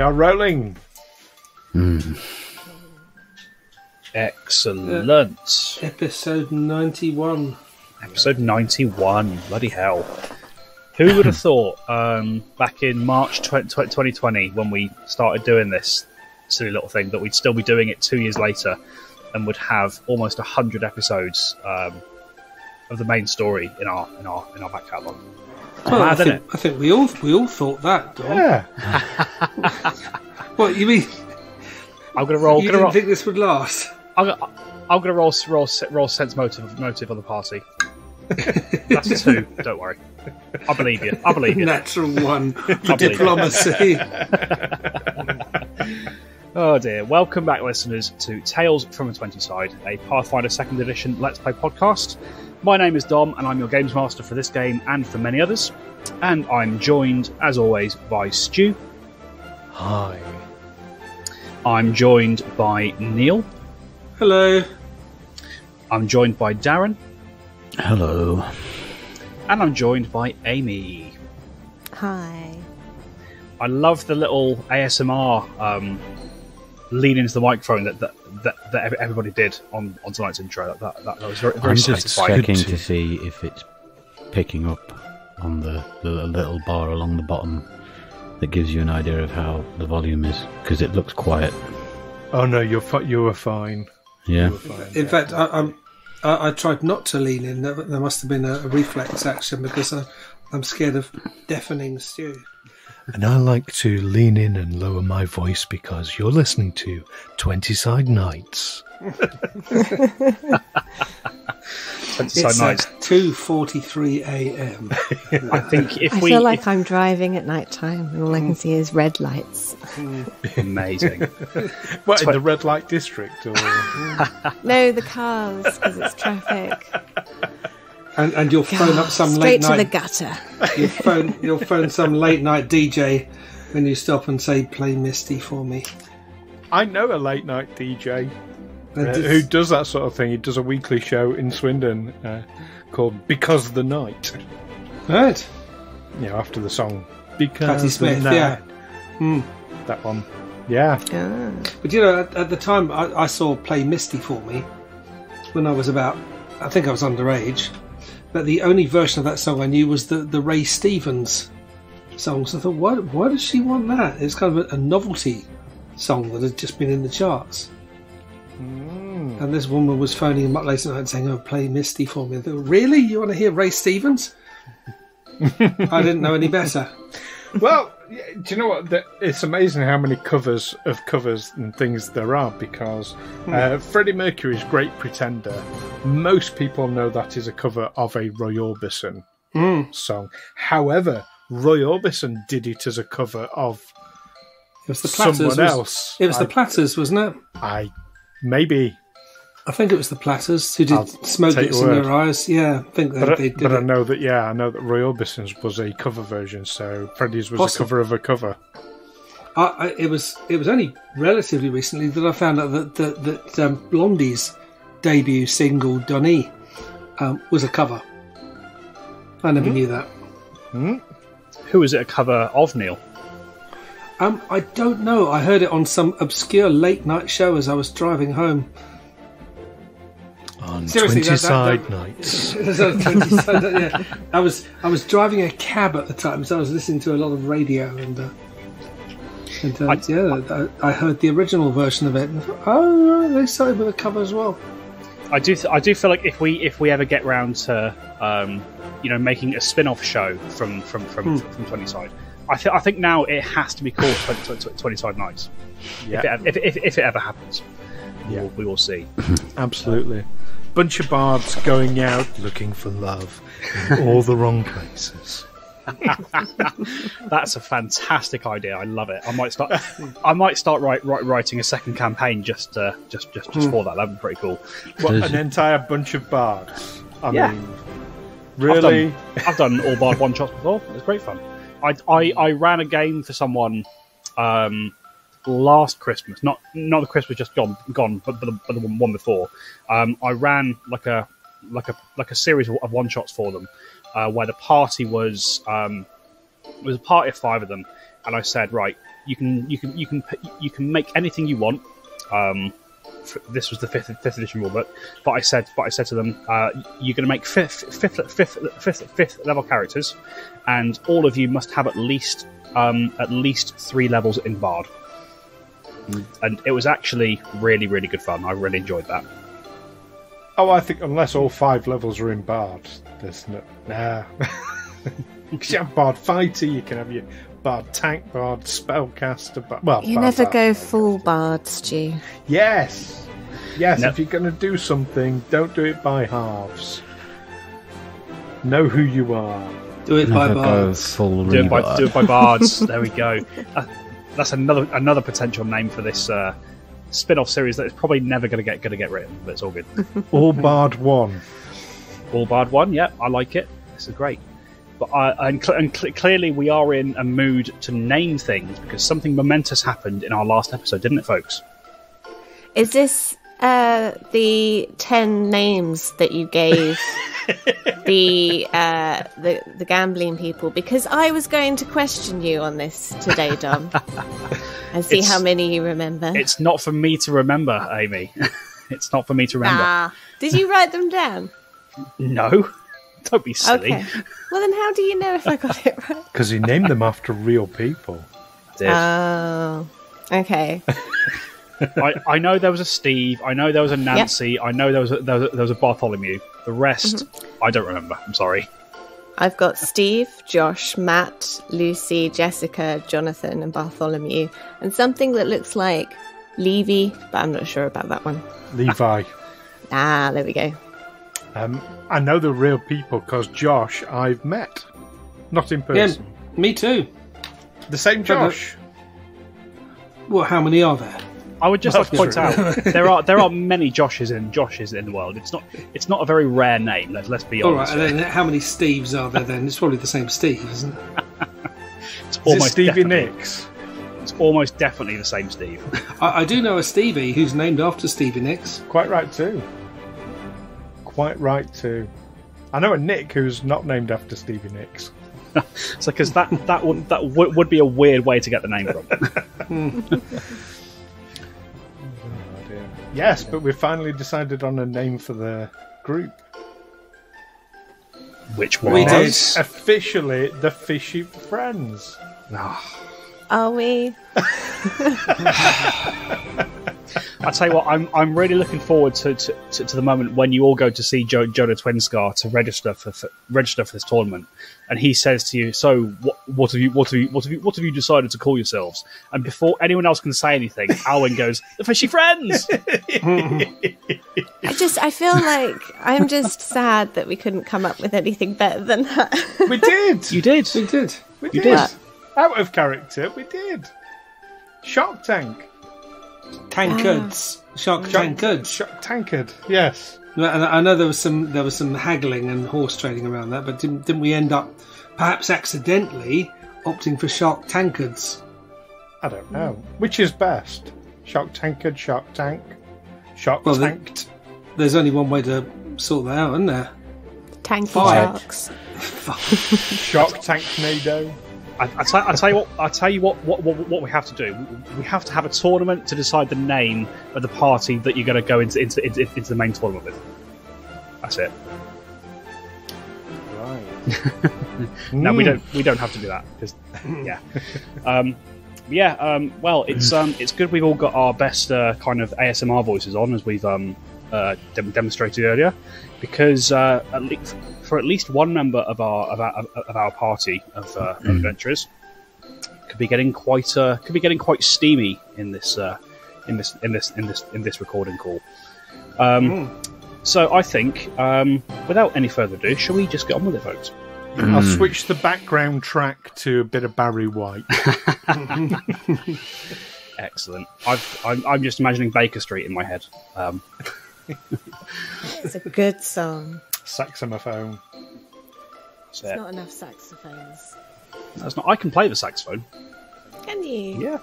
are rolling. Excellent. Episode 91. Episode 91. Bloody hell. Who would have thought back in March 2020 when we started doing this silly little thing that we'd still be doing it 2 years later and would have almost 100 episodes of the main story in our back catalogue. Well, I think we all thought that, Dom. Yeah. What, you mean? I'm gonna roll. You didn't think this would last? I'm gonna roll sense motive on the party. That's 2. Don't worry. I believe you. Natural 1 for diplomacy. Oh dear. Welcome back, listeners, to Tales from the 20 Side, a Pathfinder 2nd Edition Let's Play podcast. My name is Dom, and I'm your games master for this game and for many others. And I'm joined, as always, by Stu. Hi. I'm joined by Neil. Hello. I'm joined by Darren. Hello. And I'm joined by Amy. Hi. I love the little ASMR lean into the microphone that everybody did on tonight's intro. That was very I'm just satisfying. checking to see if it's picking up on the little bar along the bottom that gives you an idea of how the volume is, because it looks quiet. Oh no, you were fine. Yeah. In fact, I tried not to lean in. There must have been a reflex action because I'm scared of deafening Stu. And I like to lean in and lower my voice because you're listening to 20 Side Nights. It's 2:43 a.m. I think I feel like I'm driving at night time and all I can see is red lights. Amazing. What, in the red light district? Or... No, the cars, because it's traffic. And you'll phone up some late Straight to night. the gutter. You'll phone some late night DJ when you stop and say, "Play Misty for me." I know a late night DJ who does that sort of thing. He does a weekly show in Swindon called "Because the Night." Right. You know, after the song "Because Patti Smith." the Night." Yeah. That one. Yeah. Ah. But you know, at the time I saw "Play Misty for me" when I was I think I was underage. But the only version of that song I knew was the Ray Stevens song. So I thought, why does she want that? It's kind of a novelty song that had just been in the charts. And this woman was phoning him up later night saying, "Oh, play Misty for me." I thought, really? You want to hear Ray Stevens? I didn't know any better. Well, do you know what? It's amazing how many covers and things there are, because Freddie Mercury's Great Pretender, most people know that is a cover of a Roy Orbison song. However, Roy Orbison did it as a cover of someone else. It was the Platters, wasn't it? I think it was the Platters who did "Smoke Gets in Your Eyes." Yeah, I think they did. But I know that Roy Orbison's was a cover version, so Freddie's was a cover of a cover. It was only relatively recently that I found out that Blondie's debut single "Donny" was a cover. I never knew that. Who is it a cover of, Neil? I don't know. I heard it on some obscure late night show as I was driving home. On Seriously, 20 Side Nights. Yeah. I was driving a cab at the time, so I was listening to a lot of radio, I heard the original version of it. And I thought, oh, they started with a cover as well. I do feel like if we ever get round to making a spin-off show from 20 Side, I think now it has to be called 20 Side Nights. Yeah. If it ever happens, we will see. Absolutely. Bunch of bards going out looking for love in all the wrong places. That's a fantastic idea. I love it. I might start writing a second campaign just for that. That'd be pretty cool. What, an entire bunch of bards? I mean, really? I've done all bard one shots before. It was great fun. I ran a game for someone last Christmas, not the Christmas just gone, but the one before. I ran like a series of one shots for them, where the party was a party of 5 of them, and I said, right, you can make anything you want. This was the fifth edition rulebook, but I said to them, you're going to make fifth level characters, and all of you must have at least 3 levels in Bard. And it was actually really, really good fun. I really enjoyed that. Oh, I think unless all 5 levels are in Bard, there's no... Nah. Because you have Bard Fighter, you can have your Bard Tank, Bard Spellcaster... You Bard never Bard. go full Bard, Stu. Yes! Yes, No. if you're going to do something, don't do it by halves. Know who you are. Do it by Never go bards. full Do it rebard. by bards. There we go. That's another potential name for this spin-off series that is probably never going to get written, but it's all good. All Bard 1. All Bard 1, yeah, I like it. This is great. But clearly we are in a mood to name things because something momentous happened in our last episode, didn't it, folks? Is this the 10 names that you gave the gambling people? Because I was going to question you on this today, Dom, and see how many you remember. It's not for me to remember, Amy. It's not for me to remember. Did you write them down? No. Don't be silly. Okay. Well, then how do you know if I got it right? Because he named them after real people. Did. Oh, okay. I know there was a Steve. I know there was a Nancy. Yep. I know there was a Bartholomew. The rest, I don't remember. I'm sorry. I've got Steve, Josh, Matt, Lucy, Jessica, Jonathan, and Bartholomew, and something that looks like Levy, but I'm not sure about that one. Levi. There we go. I know the real people because Josh I've met. Not in person. Yeah, me too. The same Josh. Well, how many are there? I would just like to point out there are many Joshes in the world. It's not a very rare name. Let's be honest. All right, and then how many Steves are there then? It's probably the same Steve, isn't it? It's Is it Stevie Nicks? It's almost definitely the same Steve. I do know a Stevie who's named after Stevie Nicks. Quite right too. Quite right too. I know a Nick who's not named after Stevie Nicks. So because that would be a weird way to get the name from. Oh, dear. Yes, but we finally decided on a name for the group. Which one? We did. It's officially the Fishy Friends. Are we? I tell you what, I'm really looking forward to the moment when you all go to see Jonah Twinscar to register for this tournament, and he says to you, "So what have you decided to call yourselves?" And before anyone else can say anything, Alwyn goes, "The Fishy Friends." I feel like I'm just sad that we couldn't come up with anything better than that. We did. You did. We did. We You did. did. Out of character, we did. Shark Tank. Tankards. Shark tankards. Shark Tankard. Yes. And I know there was some haggling and horse trading around that, but didn't we end up perhaps accidentally opting for shark tankards? I don't know. Which is best? Shark Tankard, Shark Tank, Shark Well, Tanked. There's only one way to sort that out, isn't there? Tanky Fire. sharks. Shark Tanknado. I tell you what we have to do. We have to have a tournament to decide the name of the party that you're going to go into the main tournament with. That's it. Right. No, we don't have to do that because well, it's good we've all got our best kind of ASMR voices on as we've demonstrated earlier, because at least one member of our party of adventurers could be getting quite steamy in this recording call. So I think, without any further ado, shall we just get on with it, folks? I'll switch the background track to a bit of Barry White. Excellent. I'm just imagining Baker Street in my head. It's a good song. Saxophone. There's not enough saxophones. That's not. I can play the saxophone. Can you? Yeah.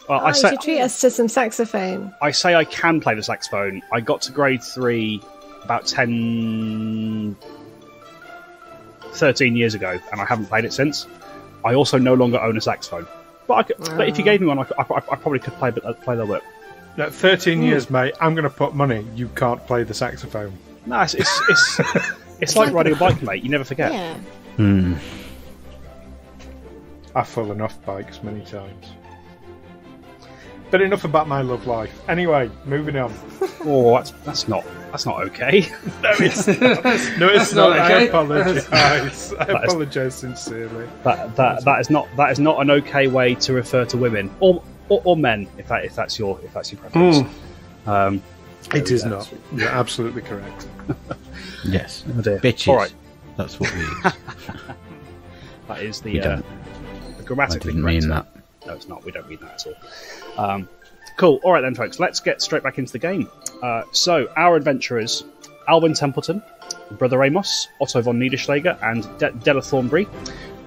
Well, You should treat us to some saxophone. I say I can play the saxophone. I got to grade 3 about 13 years ago, and I haven't played it since. I also no longer own a saxophone. But if you gave me one, I probably could play that bit. At 13 years, mate, I'm going to put money. You can't play the saxophone. No, it's like riding a bike, mate. You never forget. Yeah. I've fallen off bikes many times. But enough about my love life. Anyway, moving on. Oh, that's not okay. No, it's not. okay. I apologise. I apologise sincerely. That is not an okay way to refer to women or men, if that's your preference. It is not. You're absolutely correct. Yes. Oh dear. Bitches. All right. That's what we use. That is We don't. the grammatically I didn't correct mean term. that. No, it's not. We don't mean that at all. Cool. All right then, folks. Let's get straight back into the game. So, our adventurers, Alwyn Templeton, Brother Amos, Otto von Niederschläger, and Della Thornbury,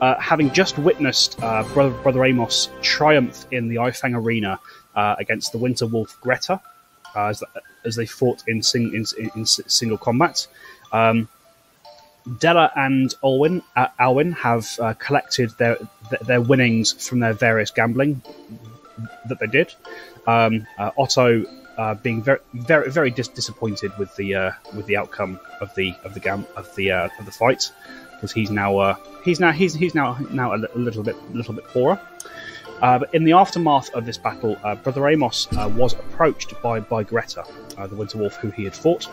having just witnessed Brother Amos triumph in the Ifang Arena against the Winter Wolf Greta, as they fought in single combat. Della and Alwyn have collected their winnings from their various gambling that they did. Otto being very very disappointed with the outcome of the fight, because he's now a little bit poorer. But in the aftermath of this battle, Brother Amos was approached by Greta, the Winter Wolf who he had fought,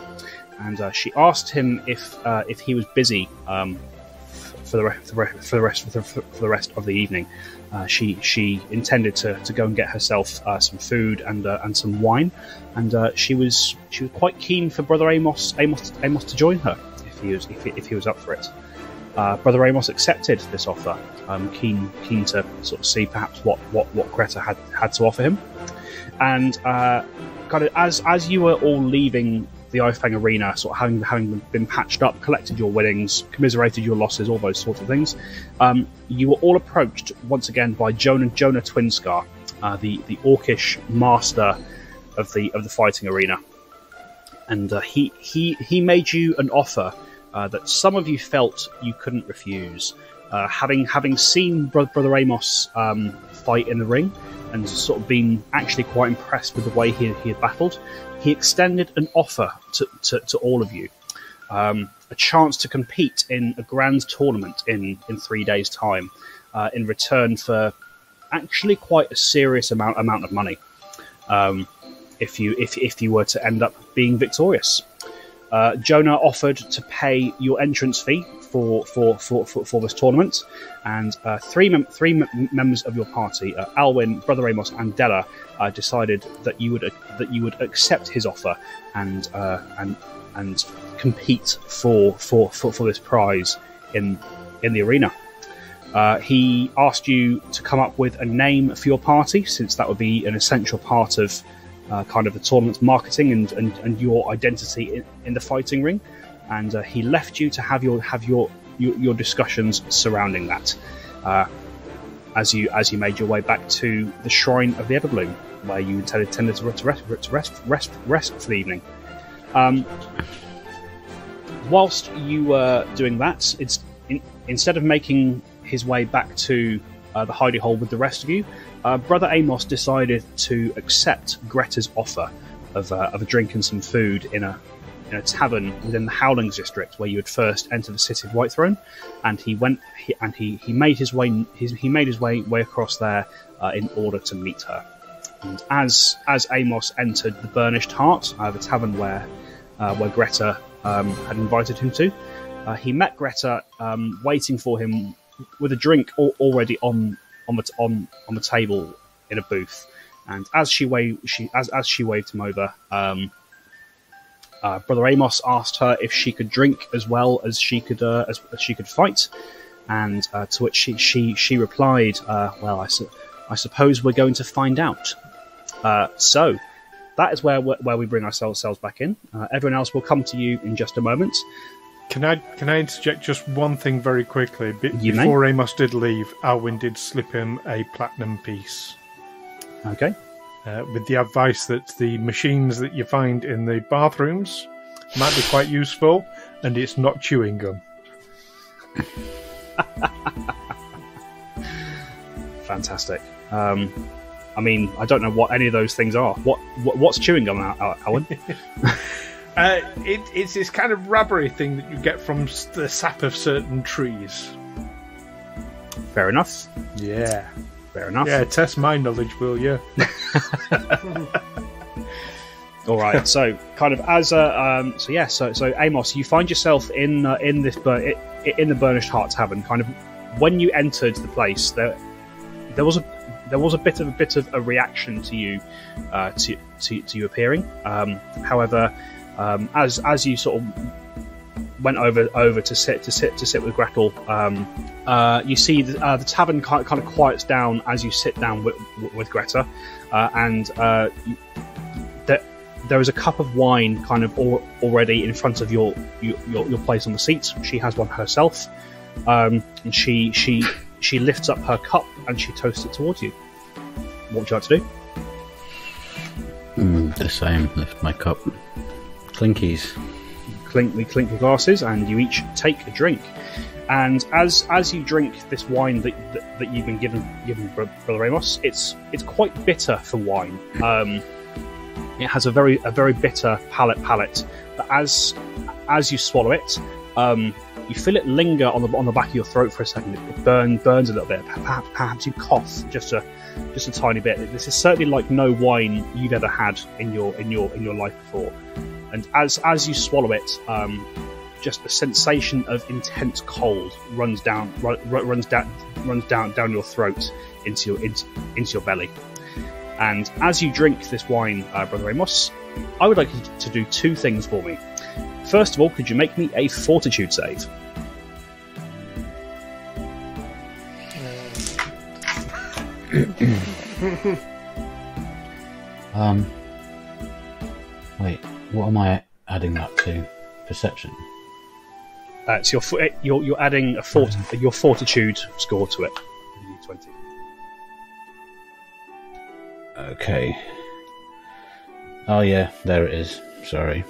and she asked him if he was busy for the rest of the evening. She intended to go and get herself some food and some wine, and she was quite keen for Brother Amos to join her if he was up for it. Brother Amos accepted this offer, keen to sort of see perhaps what Greta had to offer him. And kind of as you were all leaving the Ifang Arena, sort of having been patched up, collected your winnings, commiserated your losses, all those sorts of things, you were all approached once again by Jonah Twinscar, the orcish master of the fighting arena, and he made you an offer that some of you felt you couldn't refuse. Having seen Brother Amos fight in the ring, and sort of been actually quite impressed with the way he had battled, he extended an offer to all of you. A chance to compete in a grand tournament in 3 days' time, in return for actually quite a serious amount of money, if you were to end up being victorious. Jonah offered to pay your entrance fee for this tournament, and three members of your party, Alwyn, Brother Amos, and Della, decided that you would accept his offer and compete for this prize in the arena. He asked you to come up with a name for your party, since that would be an essential part of kind of the tournament's marketing and your identity in the fighting ring, and he left you to have your discussions surrounding that, as you made your way back to the Shrine of the Everbloom, where you intended to rest for the evening. Whilst you were doing that, instead of making his way back to the hidey hole with the rest of you, Brother Amos decided to accept Greta's offer of a drink and some food in a tavern within the Howlings district, where you had first entered the city of Whitethrone, and he made his way across there in order to meet her. And as Amos entered the Burnished Heart, the tavern where Greta had invited him to, he met Greta waiting for him with a drink already on the table in a booth. And as she waved him over, Brother Amos asked her if she could drink as well as she could fight, and to which she replied, "Well, I suppose we're going to find out." So that is where we bring ourselves back in. Everyone else will come to you in just a moment. Can I interject just one thing very quickly? Before Amos did leave, Alwyn did slip him a platinum piece. Okay. With the advice that the machines that you find in the bathrooms might be quite useful, and it's not chewing gum. Fantastic. I mean, I don't know what any of those things are. What's chewing gum, Alan? It's this kind of rubbery thing that you get from the sap of certain trees. Fair enough. Yeah. Fair enough. Yeah, test my knowledge, will you? All right. So, kind of as a so Amos, you find yourself in the Burnished Heart Tavern. Kind of when you entered the place, there was a bit of a reaction to you to you appearing. However, as you sort of went over to sit with Gretel, you see the tavern kind of quiets down as you sit down with Greta, and there is a cup of wine kind of already in front of your place on the seat. She has one herself, and she lifts up her cup and she toasts it towards you. What would you like to do? The same. Lift my cup. Clinkies. We clink your glasses, and you each take a drink. And as you drink this wine that you've been given Brother Amos, it's quite bitter for wine. It has a very bitter palate. But as you swallow it, you feel it linger on the back of your throat for a second. It burns a little bit. Perhaps you cough just a tiny bit. This is certainly like no wine you've ever had in your life before. And as you swallow it, just a sensation of intense cold runs down your throat into your belly. And as you drink this wine, Brother Amos, I would like you to do two things for me. First of all, could you make me a fortitude save? Wait, what am I adding that to? Perception? So you're adding your fortitude score to it. 20. Okay. Oh yeah, there it is. Sorry.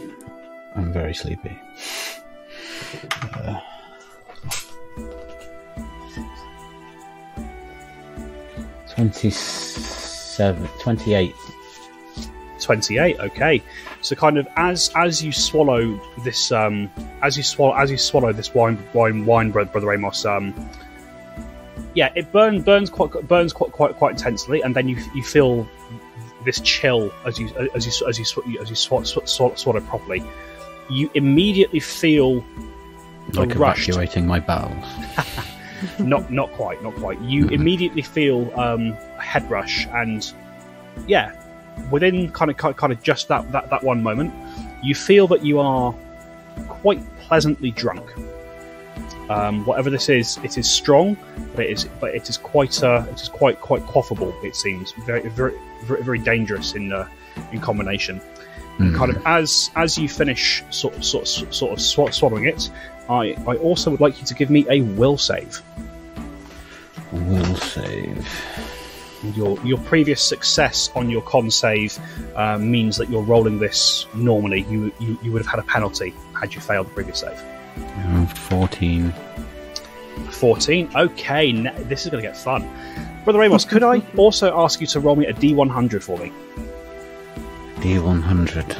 I'm very sleepy. 28. 28. Okay. So kind of as you swallow this as you swallow this wine, Brother Amos. Yeah, it burns quite intensely, and then you feel this chill as you swallow properly. You immediately feel like evacuating my bowels. not quite. You immediately feel a head rush, and yeah, within kind of just that one moment, you feel that you are quite pleasantly drunk. Whatever this is, it is strong, but it is quite quaffable. It seems very dangerous in combination. Kind of as you finish sort of swallowing it, I also would like you to give me a will save. Will save. Your previous success on your con save means that you're rolling this normally. You would have had a penalty had you failed the previous save. 14. 14. Okay, this is going to get fun. Brother Amos, could I also ask you to roll me a D100 for me? D100.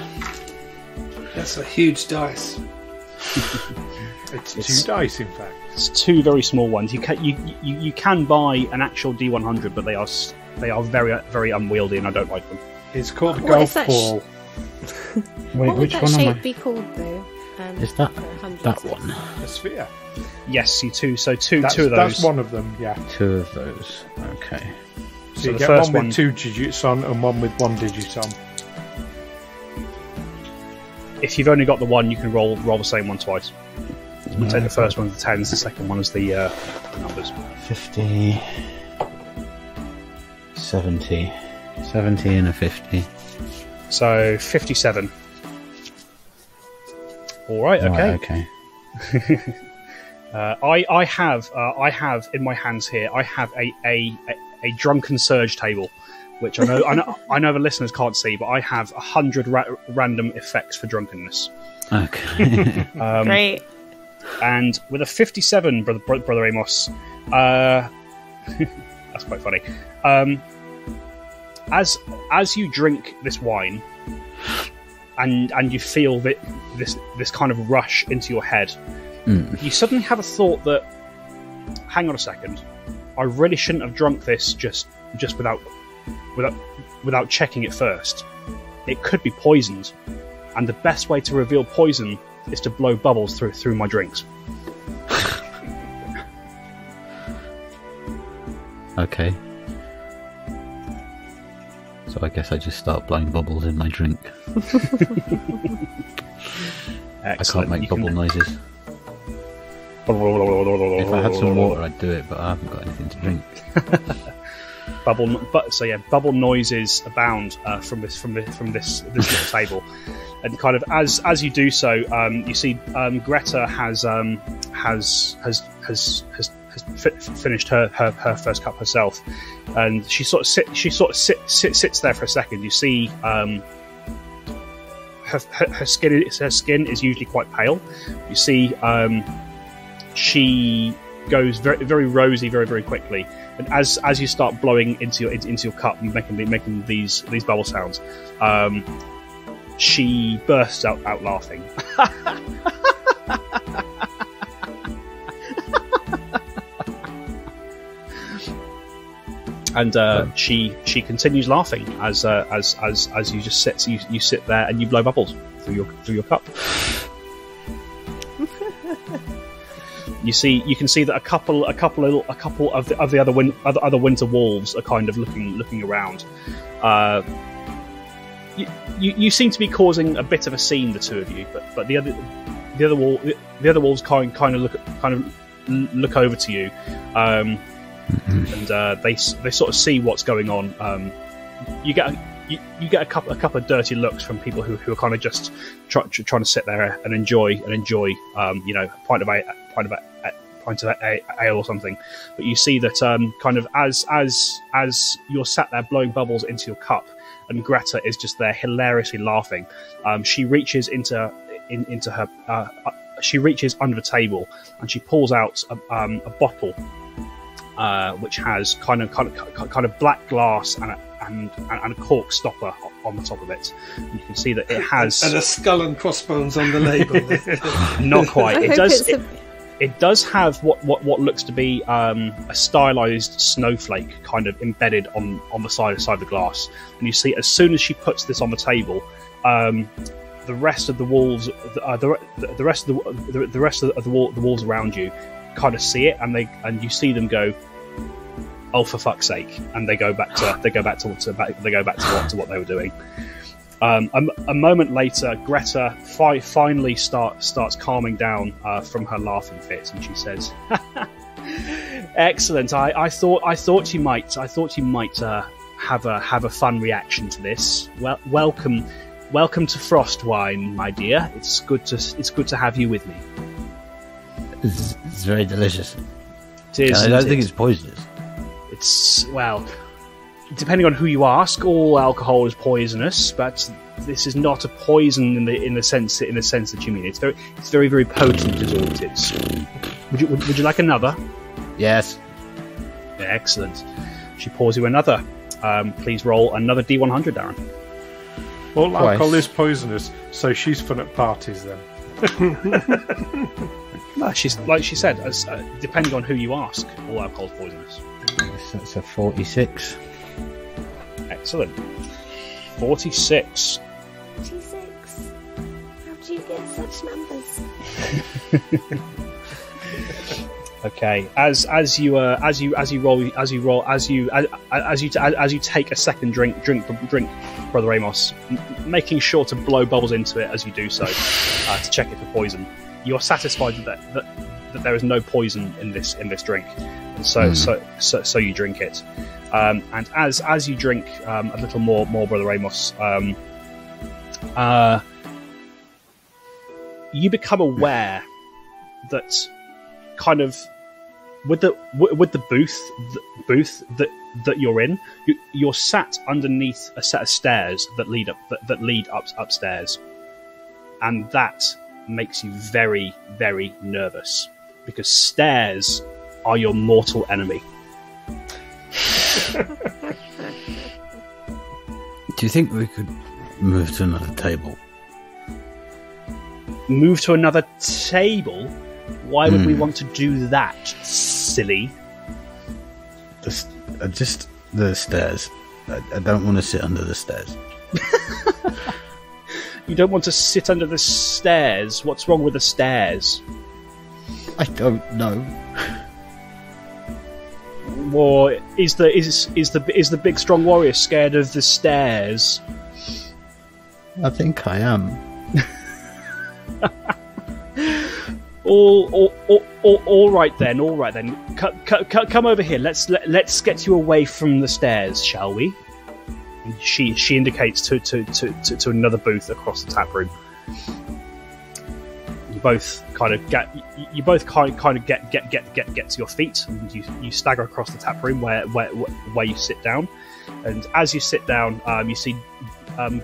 That's a huge dice. It's two dice, in fact. It's two very small ones. You can buy an actual D100, but they are very unwieldy, and I don't like them. It's called a golf ball. Wait, what which would that one shape am I? be called, though? Is that one? A sphere. Yes, you two. So two of those. That's one of them. Yeah. Two of those. Okay. So you the get first one with 2 digits on and one with 1 digit on. If you've only got the one, you can roll the same one twice. You take the first one as the tens, the second one as the numbers. 50, 70, 70 and a 50. So 57. All right. Okay. Okay. I have in my hands here. I have a drunken surge table, which I know the listeners can't see, but I have 100 random effects for drunkenness. Okay. Great. And with a 57, brother Amos, That's quite funny. As you drink this wine, and you feel that this kind of rush into your head, you suddenly have a thought that, hang on a second, I really shouldn't have drunk this just without checking it first. It could be poisoned, and the best way to reveal poison is to blow bubbles through my drinks. Okay. So I guess I just start blowing bubbles in my drink. I can't make bubble noises. If I had some water, I'd do it, but I haven't got anything to drink. Bubble noises abound from this little table, and kind of as you do so, you see Greta has finished her first cup herself, and she sort of sits there for a second. You see her skin is usually quite pale. You see she goes very, very rosy very, very quickly, and as you start blowing into your cup and making these bubble sounds, she bursts out laughing. And she continues laughing as you just sit there and you blow bubbles through your cup. You can see that a couple of the other winter wolves are kind of looking around. You seem to be causing a bit of a scene, the two of you, but the other wolves kind of look over to you. And they sort of see what's going on. You get a couple of dirty looks from people who are kind of just trying to sit there and enjoy a pint of ale or something. But you see that kind of as you're sat there blowing bubbles into your cup, and Greta is just there hilariously laughing. She reaches into her she reaches under the table and she pulls out a bottle. Which has kind of black glass and a cork stopper on the top of it. And you can see that it has and a skull and crossbones on the label. Not quite. It does have what looks to be a stylized snowflake kind of embedded on the side of the glass. And you see, as soon as she puts this on the table, the rest of the wolves, the rest of the wolves around you, kind of see it, and you see them go, "Oh, for fuck's sake!" And they go back to what they were doing. A moment later, Greta finally starts calming down from her laughing fit, and she says, "Excellent. I thought you might have a fun reaction to this. Well, welcome to Frostwine, my dear. It's good to have you with me." It's very delicious. It is. I don't think it's poisonous. It's, well, depending on who you ask, all alcohol is poisonous, but this is not a poison in the sense that you mean. It's very, very potent is all it is. Would you like another? Yes. Excellent. She pours you another. Please roll another D100, Darren. All alcohol is poisonous, so she's fun at parties then. No, she's like she said. Depending on who you ask, all alcohol is poisonous. That's a 46. Excellent. 46. 46. How do you get such numbers? Okay. As you take a second drink, Brother Amos, making sure to blow bubbles into it as you do so to check it for poison. You are satisfied that there is no poison in this drink, and so you drink it. And as you drink a little more, Brother Amos, you become aware that kind of with the booth that you're in, you're sat underneath a set of stairs that lead upstairs, and that makes you very, very nervous, because stairs are your mortal enemy. Do you think we could move to another table? Move to another table? Why would we want to do that, silly? Just the stairs. I don't want to sit under the stairs. You don't want to sit under the stairs? What's wrong with the stairs? I don't know. Or is the big strong warrior scared of the stairs? I think I am. All right then. Come over here. Let's get you away from the stairs, shall we? And she indicates to another booth across the tap room. You both kind of get to your feet, and you stagger across the tap room where you sit down. And as you sit down, you see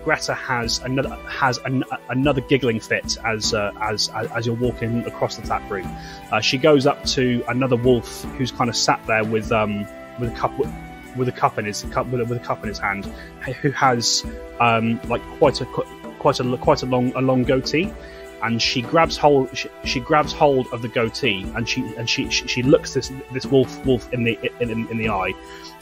Greta has another giggling fit as you're walking across the tap room. She goes up to another wolf who's kind of sat there with a cup in his hand, who has like quite a long goatee. And she grabs hold of the goatee, and she looks this wolf in the eye,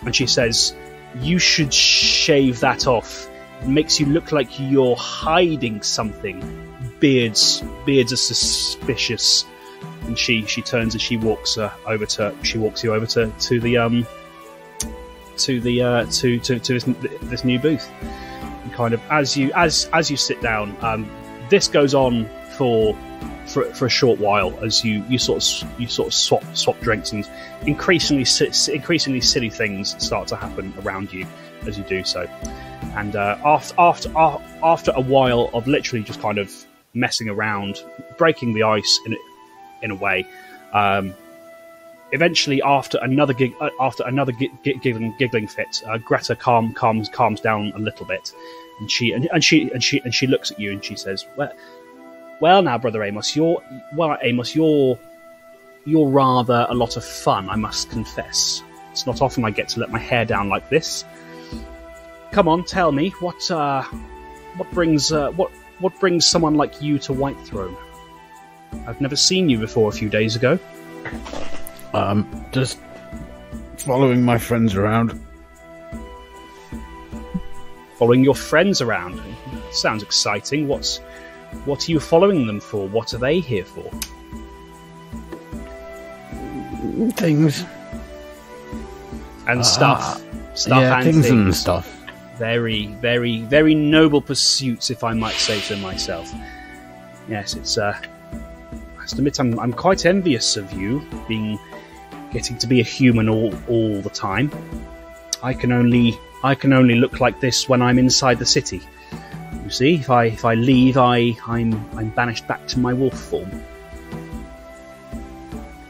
and she says, "You should shave that off. It makes you look like you're hiding something. Beards are suspicious." And she turns and she walks you over to this new booth. And kind of as you sit down, this goes on for a short while as you sort of swap drinks, and increasingly silly things start to happen around you as you do so. And after a while of literally just kind of messing around, breaking the ice in a way, eventually after another giggling fit, Greta calms down a little bit, and she looks at you and she says, "Well, now, brother Amos, you're rather a lot of fun, I must confess. It's not often I get to let my hair down like this. Come on, tell me what brings someone like you to Whitethrone? I've never seen you before a few days ago." Just following my friends around. Following your friends around? Sounds exciting. What are you following them for? What are they here for? Things. And stuff. Yeah, and things and stuff. Very, very, very noble pursuits, if I might say so myself. Yes, it's. I must admit, I'm quite envious of you, getting to be a human all the time. I can only look like this when I'm inside the city. You see, if I leave, I'm banished back to my wolf form.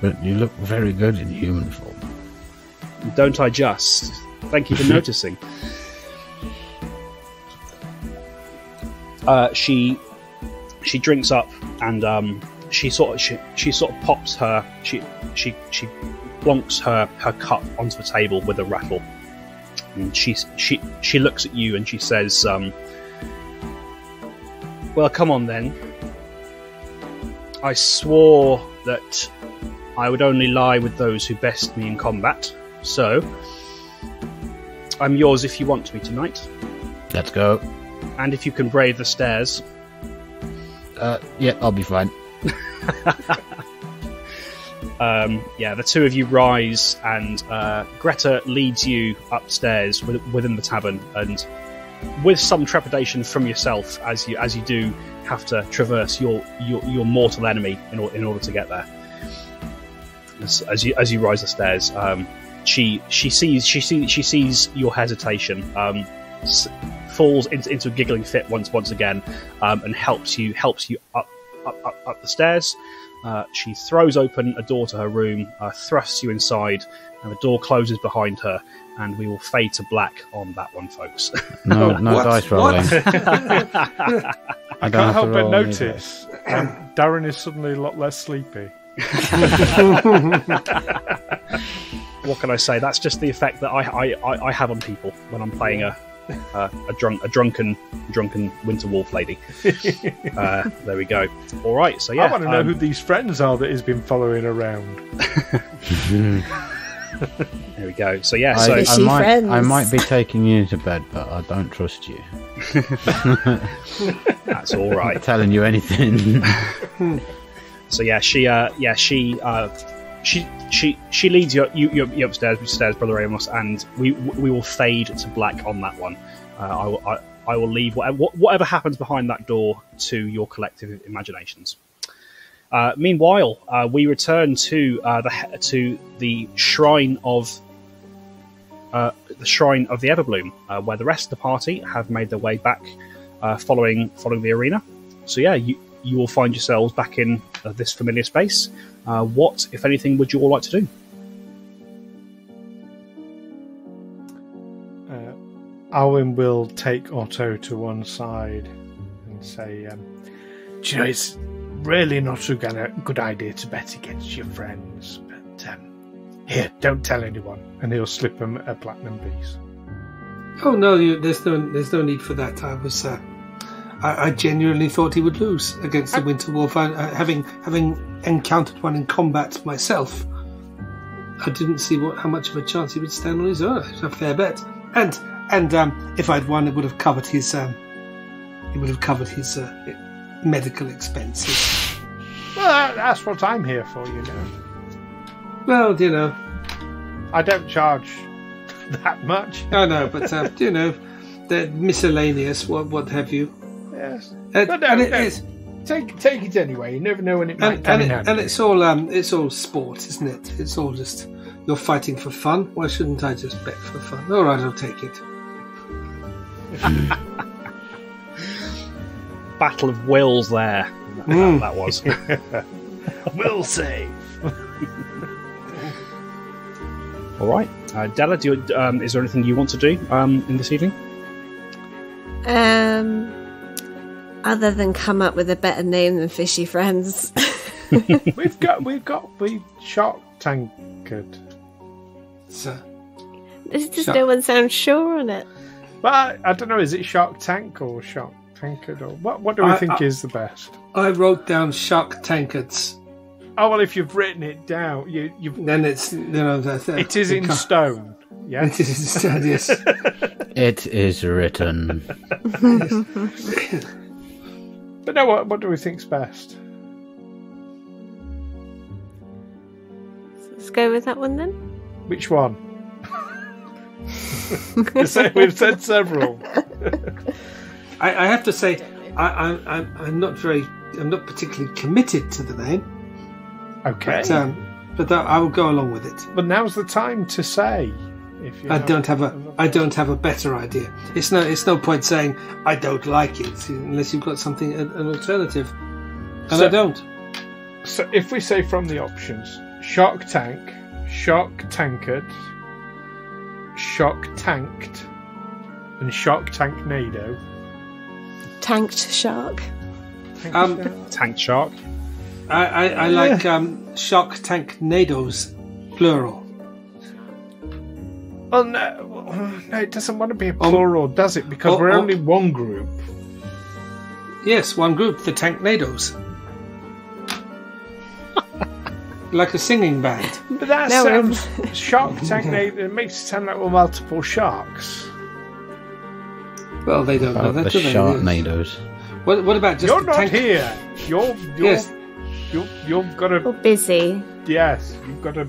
But you look very good in human form. Don't I just? Thank you for noticing. She drinks up, and she sort of pops her. She plonks her cup onto the table with a rattle, and she looks at you and she says, "Well, come on then. I swore that I would only lie with those who best me in combat, so I'm yours if you want me tonight. Let's go." And if you can brave the stairs. Yeah, I'll be fine. The two of you rise, and Greta leads you upstairs within the tavern, and with some trepidation from yourself, as you do have to traverse your mortal enemy in order to get there. As you rise the stairs, she sees your hesitation, falls into a giggling fit once again, and helps you up the stairs. She throws open a door to her room, thrusts you inside, and the door closes behind her, and we will fade to black on that one, folks. No dice rolling. I can't help but notice Darren is suddenly a lot less sleepy. What can I say? That's just the effect that I have on people when I'm playing a drunken winter wolf lady. There we go. All right, so yeah, I want to know who these friends are that he's been following around. There we go. So yeah, I might be taking you to bed, but I don't trust you. That's all right. I'm not telling you anything. So yeah, she leads you upstairs, Brother Amos, and we will fade to black on that one. I will leave whatever happens behind that door to your collective imaginations. Meanwhile, we return to the shrine of the Everbloom, where the rest of the party have made their way back, following the arena. So yeah, you will find yourselves back in this familiar space. What, if anything, would you all like to do? Alwyn will take Otto to one side and say, do you know, it's really not a good idea to bet against your friends, but here, don't tell anyone. And he'll slip him a platinum piece. Oh no, there's no need for that. I genuinely thought he would lose against the Winter Wolf. Having encountered one in combat myself, I didn't see how much of a chance he would stand on his own. It's a fair bet. And if I'd won, it would have covered his medical expenses. Well, that's what I'm here for, you know. Well, you know, I don't charge that much. I know, but you know, the miscellaneous, what have you? Yes, Is take it anyway. You never know when it might come in handy. And it's all sport, isn't it? It's all just you're fighting for fun. Why shouldn't I just bet for fun? All right, I'll take it. Battle of wills there. That was. Will save. All right, Della, is there anything you want to do in this evening? Other than come up with a better name than Fishy Friends. we Shark Tanked. So, Does no one sound sure on it? Well, I don't know. Is it Shark Tank or Shark Tankard or what do we think is the best? I wrote down Shark Tankards. Oh well, if you've written it down, you've then it's it is in stone. Yes, it is in stone. Yes, it is written. But no, what do we think's best? Let's go with that one then. Which one? We've said several. I have to say, I'm not particularly committed to the name. Okay, but I will go along with it. But now's the time to say. I don't have a better idea. It's no point saying I don't like it unless you've got something an alternative, and I don't. So if we say from the options: Shark Tank, Shark Tankard, Shark Tanked, and Shark Tanknado. Tanked Shark. Tanked Shark. I like Shark Tanknados, plural. Well, no, it doesn't want to be a plural, does it? Because we're only one group. Yes, one group, the Tanknados. Like a singing band. But that sounds... Shark Tanknado, it makes it sound like we're multiple sharks. Well, they don't know that, the do they? Sharknados. What about just You're not here. Yes. You've got to... We're busy. Yes, you've got to...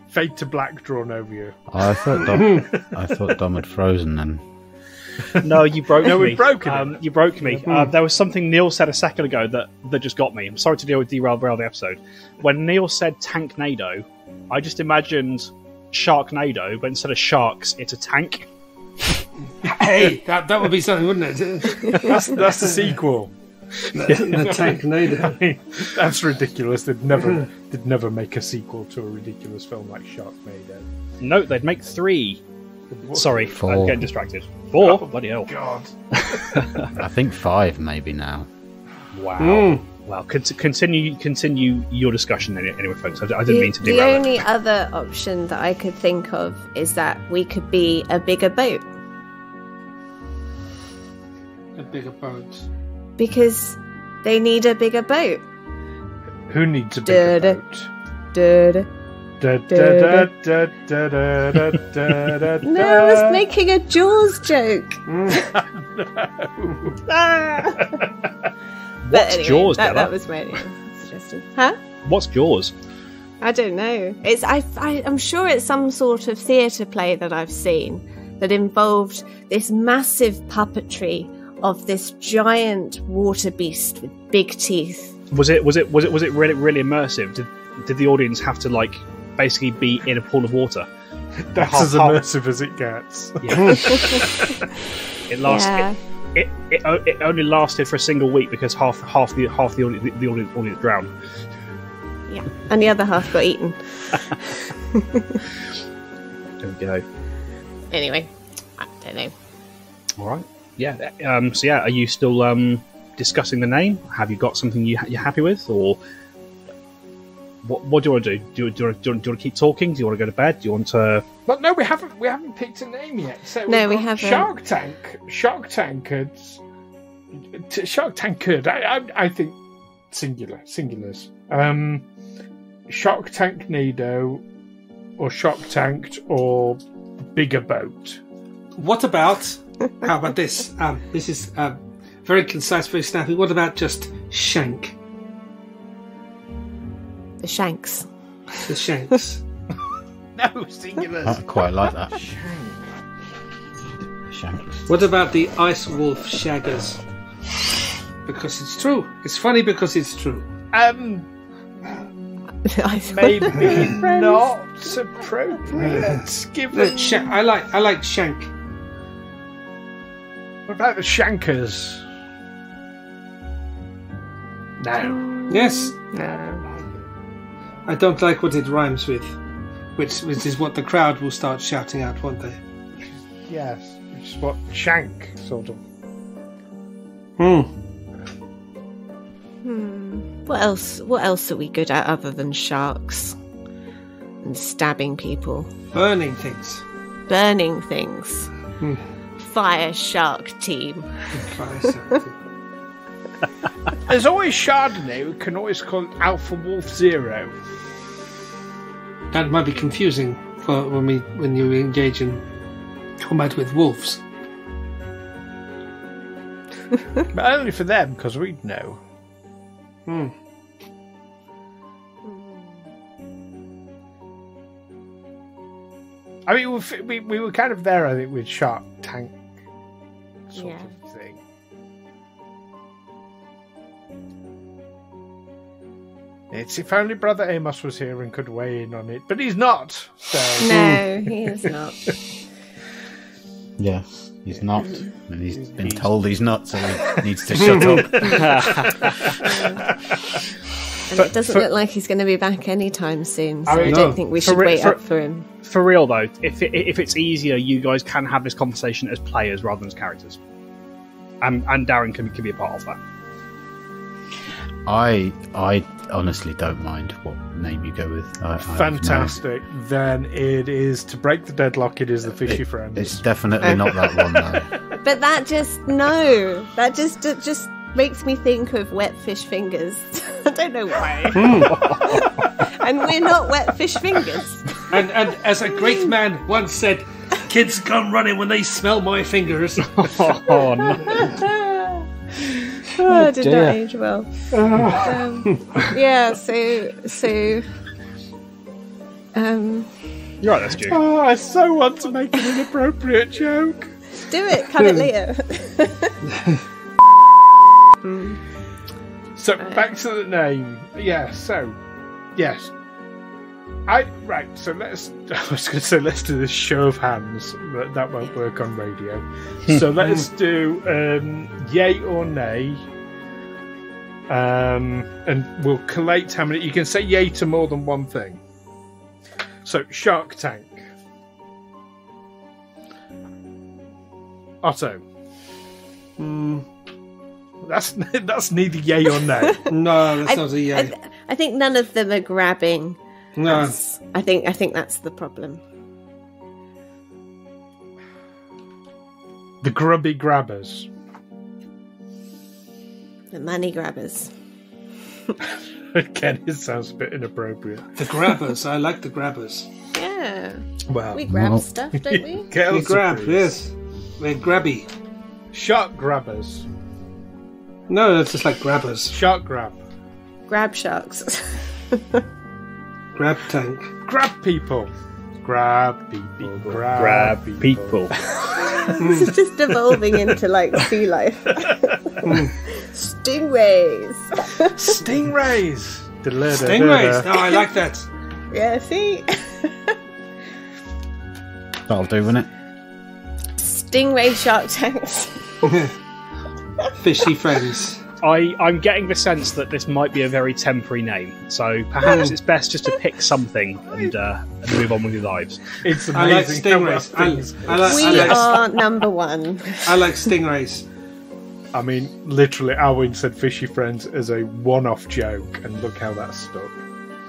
Fade to black drawn over you. Oh, I thought Dom had frozen then. No, you broke me. we've broken it. You broke me. There was something Neil said a second ago that just got me. I'm sorry to derail the episode. When Neil said Tanknado, I just imagined Sharknado, but instead of sharks, it's a tank. Hey, that would be something, wouldn't it? That's the sequel. The Tanknado. I mean, that's ridiculous. They'd never make a sequel to a ridiculous film like Sharknado. No, they'd make 3. Sorry, 4. I'm getting distracted. 4? Oh, bloody hell. God. I think 5 maybe now. Wow. Well, continue your discussion anyway, folks. I didn't mean to do The that. only other option that I could think of is that we could be a bigger boat. A bigger boat. Because they need a bigger boat. Who needs a bigger Da-da. boat? Duh. Da-da-da-da-da-da-da-da-da. No, I was making a Jaws joke. But What's anyway, Jaws, that Della? was my suggestion. Huh? What's Jaws? I don't know. I'm sure it's some sort of theatre play that I've seen that involved this massive puppetry of this giant water beast with big teeth. Was it really, really immersive? Did the audience have to like basically be in a pool of water? That's as immersive as it gets. Yeah. It lasted. Yeah. It only lasted for a single week because half the audience drowned. Yeah. And the other half got eaten. There we go. Anyway, I don't know. All right. Yeah. So yeah, are you still discussing the name? Have you got something you're happy with, or what do you want to do? Do you want to keep talking? Do you want to go to bed? Do you want to? But no, we haven't picked a name yet. So No, we we've got haven't. Shark Tankard. I think singulars. Shark Tank Nido, or Shark Tanked, or bigger boat. What about? How about this? This is very concise, very snappy. What about just Shank? The Shanks. The Shanks. No, singulars. I quite like that. Shanks. What about the Ice Wolf Shaggers? Because it's true. It's funny because it's true. Maybe not appropriate. Given. I like Shank. What about the Shankers? No. Yes. No. I don't like what it rhymes with, which is what the crowd will start shouting out, won't they? Yes. Which is what Shank sort of. What else are we good at other than sharks and stabbing people, Burning things. burning things? Fire shark team. There's always Chardonnay. We can always call it Alpha Wolf Zero. That might be confusing for when you engage in combat with wolves. But only for them, because we'd know. I mean, we were kind of there, I think, with Shark Tank sort Yeah. of thing. It's if only Brother Amos was here and could weigh in on it, but he's not. So No, he is not. Yes, he's not. And he's been told he's not, so he needs to shut up. And it doesn't look like he's going to be back anytime soon, so I, mean, don't no. think we should wait up for him. For real though, if it's easier, you guys can have this conversation as players rather than as characters, and Darren can be a part of that. I honestly don't mind what name you go with. I have fantastic. Then it is, to break the deadlock, it is the Fishy Friends. It's definitely not that one, though. But that just makes me think of wet fish fingers. I don't know why. And we're not wet fish fingers. And as a great man once said, kids come running when they smell my fingers. Oh no! I did not age well. Yeah, so You're right, that's Stu. Oh, I so want to make an inappropriate joke. do it, cut it later. So back to the name. Yeah. So yes. So let's. I was going to say let's do this show of hands, but that won't work on radio. So let's do yay or nay, and we'll collate how many. You can say yay to more than one thing. So Shark Tank, Otto, That's neither yay or nay. No, that's not a yay. I think none of them are grabbing. No. I think that's the problem. The grubby grabbers. The money grabbers. Again, it sounds a bit inappropriate. The grabbers. I like the grabbers. Yeah. Well, We grab stuff, don't we? We grab, yes. We're grabby. Shark grabbers. No, that's just like grabbers. Shark grab. Grab sharks. Grab tank. Grab people. Grab people. Grab people. This is just evolving into like sea life. Stingrays. Stingrays. Stingrays. Oh, I like that. Yeah, see? That'll do, won't it? Stingray shark tanks. Fishy friends. I'm getting the sense that this might be a very temporary name, so perhaps it's best just to pick something and move on with your lives. It's I like amazing how much stingrays. things. We are number one. I like stingrays. I mean, literally, Alwyn said fishy friends as a one-off joke, and look how that stuck.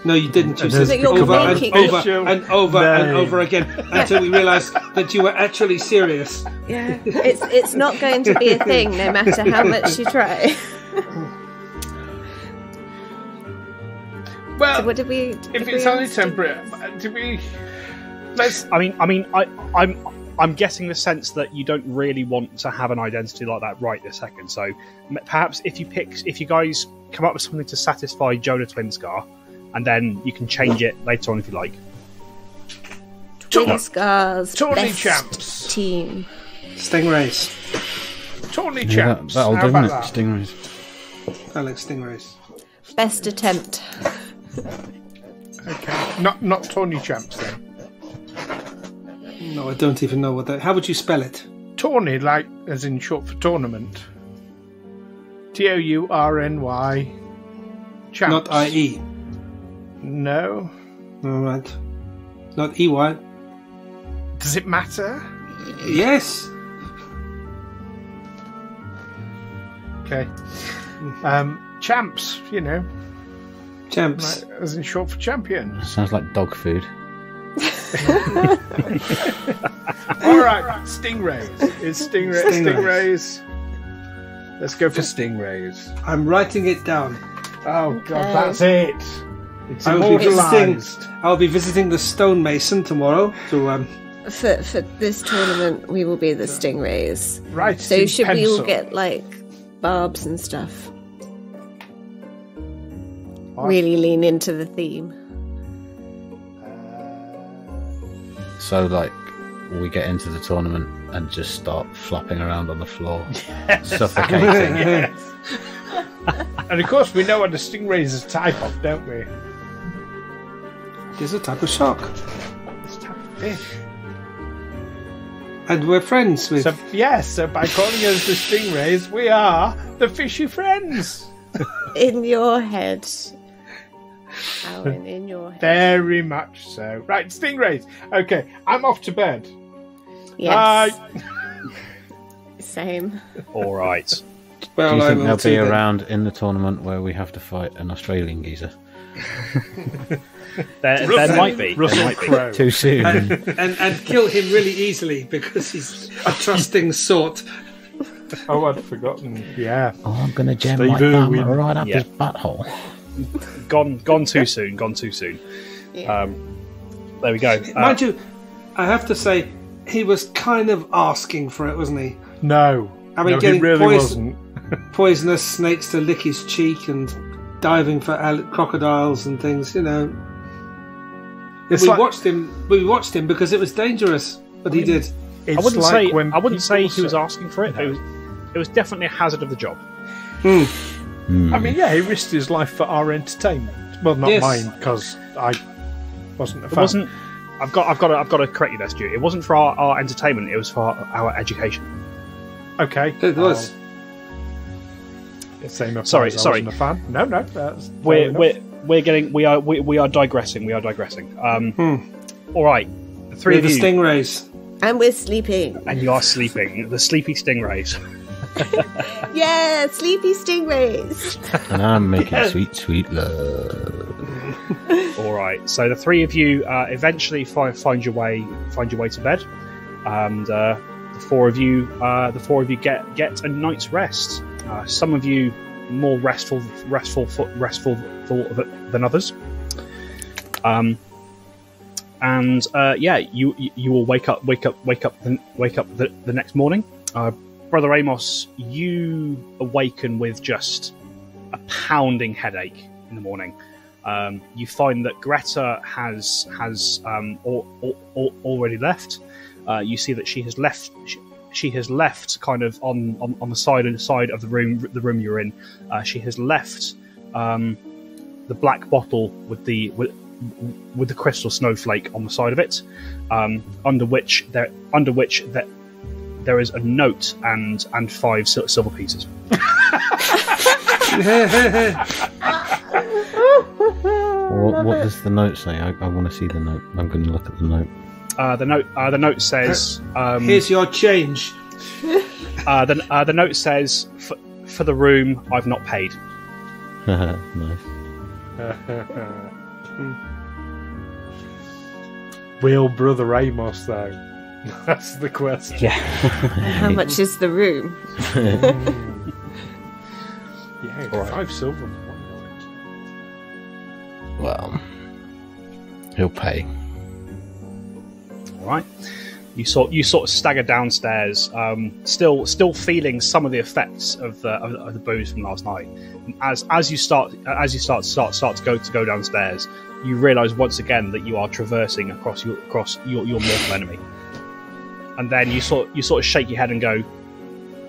No, you didn't. You And said has it become over an and official over and over and name. over again until we realised that you were actually serious. Yeah, it's not going to be a thing, no matter how much you try. Well, So what did we? if agree it's on? only temporary, do we? Let's. I'm getting the sense that you don't really want to have an identity like that right this second. So perhaps if you guys come up with something to satisfy Jonah Twinscar, and then you can change it later on if you like. Twin Scars Tawny best champs. team. Stingrays. Tawny Yeah, champs. that'll How do, about won't it? that? Stingrays. I like stingrays. Best attempt. Okay. Not Tawny champs then. No, I don't even know what that. How would you spell it? Tawny, like as in short for tournament. Tourny. Champs. Not IE. No. All right. Not EY. Does it matter? Yes. Okay. Champs, you know, Champs. like, as in short for champion. Sounds like dog food. All right, stingrays. It's stingrays. Let's go for stingrays. I'm writing it down. Oh God, Okay. that's it. It's I'll be visiting immortalised. the stonemason tomorrow to For this tournament, we will be the Stingrays. Right. So in should we pencil. all get like barbs and stuff? Really lean into the theme. So, like, we get into the tournament and just start flapping around on the floor, suffocating. Yes. And of course, we know what the stingray is a type of, don't we? There's a type of shark. It's a type of fish. And we're friends with So yes, so by calling us the stingrays, we are the fishy friends. In your head. Alan, in your head. Very much so. Right, stingrays. Okay, I'm off to bed. Yes. Bye. Same. All right. Do well, you I think will they'll too be then. around in the tournament where we have to fight an Australian geezer? There might be. There Russell might be. Crowe. Too soon. and kill him really easily because he's a trusting sort. Oh, I'd forgotten. Yeah. Oh, I'm going to jam Steve my thumb Irwin. right up Yeah. his butthole. Gone too soon. Gone too soon. Yeah. There we go. Mind you, I have to say, he was kind of asking for it, wasn't he? No. I mean, no, he getting really poison- wasn't. Poisonous snakes to lick his cheek and diving for crocodiles and things, you know. It's We like, watched him because it was dangerous, but he did. it's I wouldn't like say. when I wouldn't say people he was say- asking for it. It was definitely a hazard of the job. I mean, yeah, he risked his life for our entertainment. Well, not Yes. mine, because I wasn't a It fan. wasn't. I've got to correct you there, Stu. It wasn't for our entertainment. It was for our education. Okay. It was. Same applies. Sorry, I sorry. wasn't a fan. No, that's fair We're we are digressing. We are digressing. All right, the three With of the you, stingrays. And we're sleeping. and you are sleeping. The sleepy stingrays. Yeah, sleepy stingrays. And I'm making sweet, sweet love. All right. So the three of you eventually find your way to bed, and the four of you get a night's rest. Some of you more restful than others. You will wake up the next morning. Brother Amos, you awaken with just a pounding headache in the morning. You find that Greta has already left. You see that she has left. She has left kind of on the side of the room you're in. She has left the black bottle with the crystal snowflake on the side of it, under which there is a note and 5 silver pieces. What does the note say? I want to see the note. I'm going to look at the note. The note says, "Here's your change." The note says, "For the room I've not paid." Nice. Will Brother Amos, though? That's the question. Yeah. How much is the room? Yeah, All right. 5 silver. Well, he'll pay. All right. You sort of stagger downstairs, still feeling some of the effects of the booze from last night. And as you start to go downstairs, you realise once again that you are traversing across your mortal enemy. And then you sort of shake your head and go,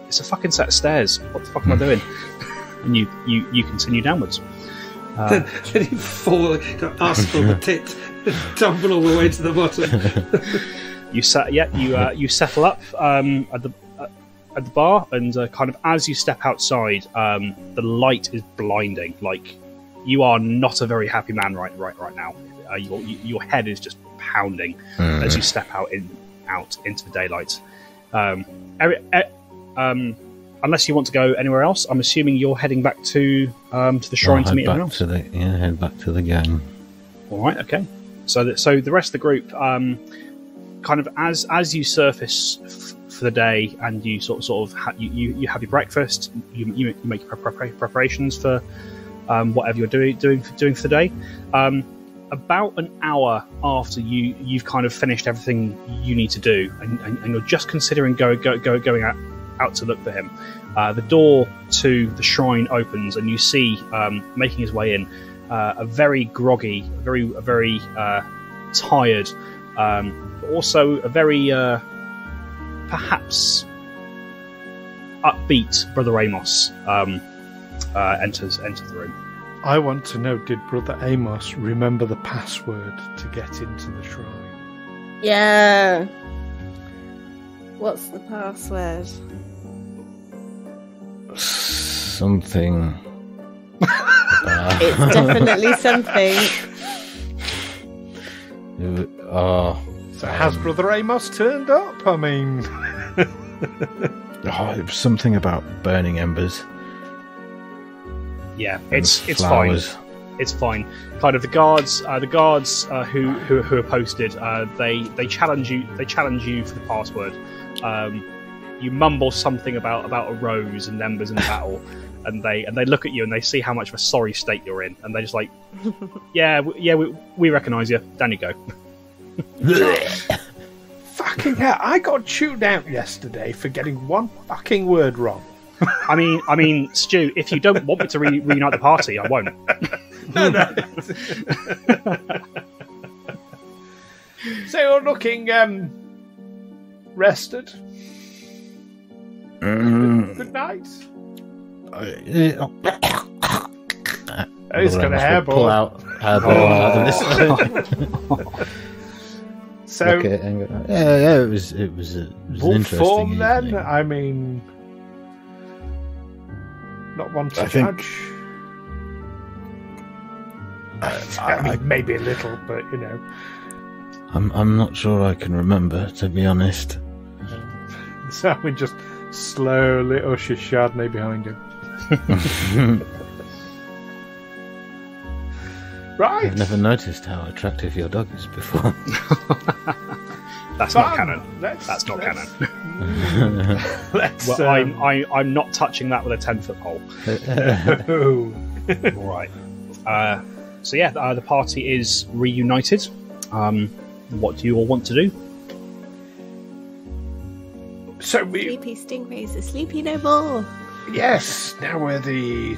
"It's a fucking set of stairs. What the fuck am I doing?" And you continue downwards. Then you fall, got ass from the tit, tumble all the way to the bottom. You settle up at the bar, and kind of as you step outside, the light is blinding. Like, you are not a very happy man right now. Your head is just pounding as you step out into the daylight. Unless you want to go anywhere else, I'm assuming you're heading back to the shrine to meet everyone else. Head back to the gang. All right, okay. So the rest of the group, kind of as you surface for the day, and you sort of you have your breakfast, you make your preparations for whatever you're doing for the day. About an hour after you've kind of finished everything you need to do, and you're just considering going out to look for him, the door to the shrine opens, and you see making his way in a very groggy, a very tired, but also a very perhaps upbeat Brother Amos enters the room. I want to know, did Brother Amos remember the password to get into the shrine? Yeah. What's the password? Something. It's definitely something. So has Brother Amos turned up? I mean... it was something about burning embers. Yeah, it's flowers. fine. It's fine. Kind of the guards who are posted. They challenge you. They challenge you for the password. You mumble something about a rose and embers in battle, and they look at you and they see how much of a sorry state you're in, and they're just like, we recognise you. Down you go. Fucking hell! I got chewed out yesterday for getting one fucking word wrong. I mean, Stu, if you don't want me to reunite the party, I won't. No. So you're looking rested. Good night. He's got a hairball. Pull out hairball out of this. So it was an what interesting form then? evening. I mean, not one to I think- judge. I mean, maybe a little, but you know. I'm not sure I can remember, to be honest. So I mean, just slowly ushes Chardonnay behind him. Right. I've never noticed how attractive your dog is before. That's not canon. That's not canon. Well, I'm not touching that with a 10-foot pole. Right. So yeah, the party is reunited. What do you all want to do? So we... Sleepy stingrays are sleepy no more. Yes, now we're the